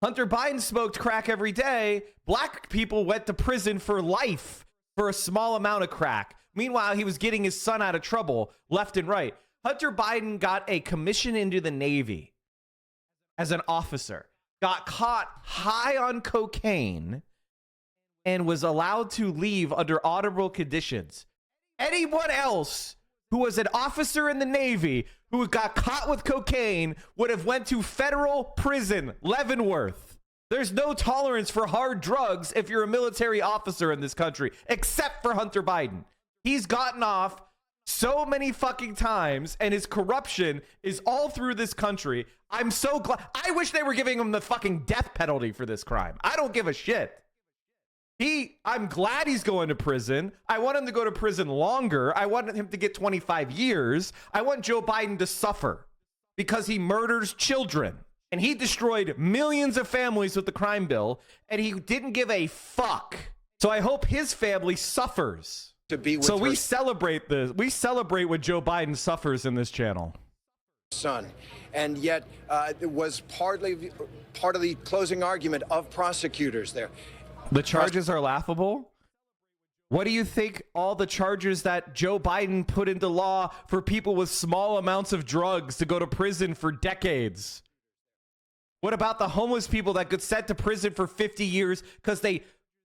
Hunter Biden smoked crack every day. Black people went to prison for life for a small amount of crack. Meanwhile, he was getting his son out of trouble left and right. Hunter Biden got a commission into the Navy as an officer, got caught high on cocaine, and was allowed to leave under honorable conditions. Anyone else who was an officer in the Navy who got caught with cocaine would have went to federal prison, Leavenworth. There's no tolerance for hard drugs if you're a military officer in this country, except for Hunter Biden. He's gotten off so many fucking times, and his corruption is all through this country. I'm so glad. I wish they were giving him the fucking death penalty for this crime. I don't give a shit. I'm glad he's going to prison. I want him to go to prison longer. I want him to get 25 years. I want Joe Biden to suffer because he murders children. And he destroyed millions of families with the crime bill, and he didn't give a fuck. So I hope his family suffers. So we celebrate this. We celebrate what Joe Biden suffers in this channel. Son, and yet it was part of the closing argument of prosecutors there. The charges are laughable. What do you think all the charges that Joe Biden put into law for people with small amounts of drugs to go to prison for decades? What about the homeless people that got sent to prison for 50 years because they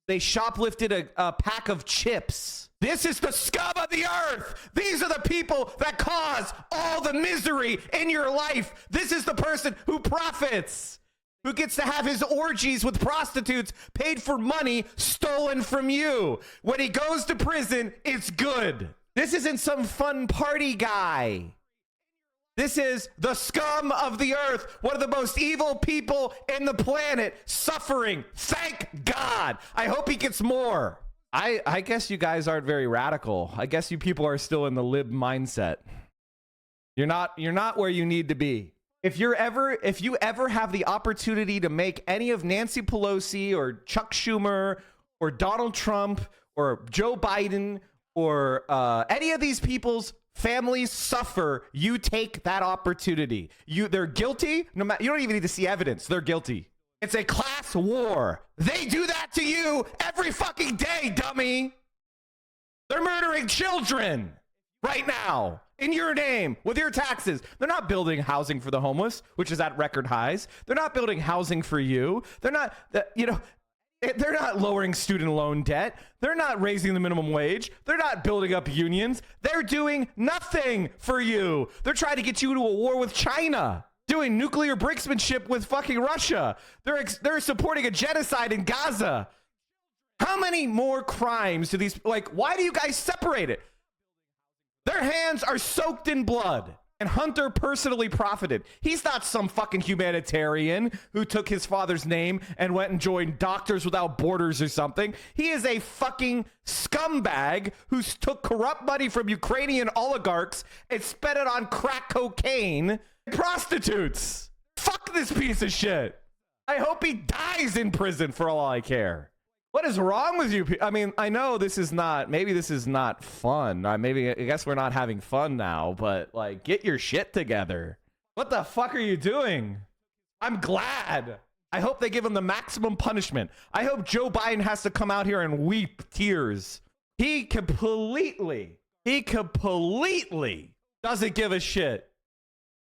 shoplifted a pack of chips? This is the scum of the earth. These are the people that cause all the misery in your life. This is the person who profits, who gets to have his orgies with prostitutes paid for money stolen from you. When he goes to prison, it's good. This isn't some fun party guy. This is the scum of the earth, one of the most evil people in the planet, suffering. Thank God. I hope he gets more. I guess you guys aren't very radical. I guess you people are still in the lib mindset. You're not where you need to be. If you ever have the opportunity to make any of Nancy Pelosi or Chuck Schumer or Donald Trump or Joe Biden or any of these people's families suffer, you take that opportunity. They're guilty. No matter, you don't even need to see evidence. They're guilty. It's a class war. They do that to you every fucking day, dummy. They're murdering children right now in your name with your taxes. They're not building housing for the homeless, which is at record highs. They're not building housing for you. They're not, they're not lowering student loan debt. They're not raising the minimum wage. They're not building up unions. They're doing nothing for you. They're trying to get you to a war with China, doing nuclear brinksmanship with fucking Russia. They're supporting a genocide in Gaza. How many more crimes do these, why do you guys separate it? Their hands are soaked in blood. And Hunter personally profited. He's not some fucking humanitarian who took his father's name and went and joined Doctors Without Borders or something. He is a fucking scumbag who took corrupt money from Ukrainian oligarchs and spent it on crack cocaine and prostitutes. Fuck this piece of shit. I hope he dies in prison for all I care. What is wrong with you? I mean, I know maybe this is not fun. I guess we're not having fun now, but get your shit together. What the fuck are you doing? I'm glad. I hope they give him the maximum punishment. I hope Joe Biden has to come out here and weep tears. He completely doesn't give a shit.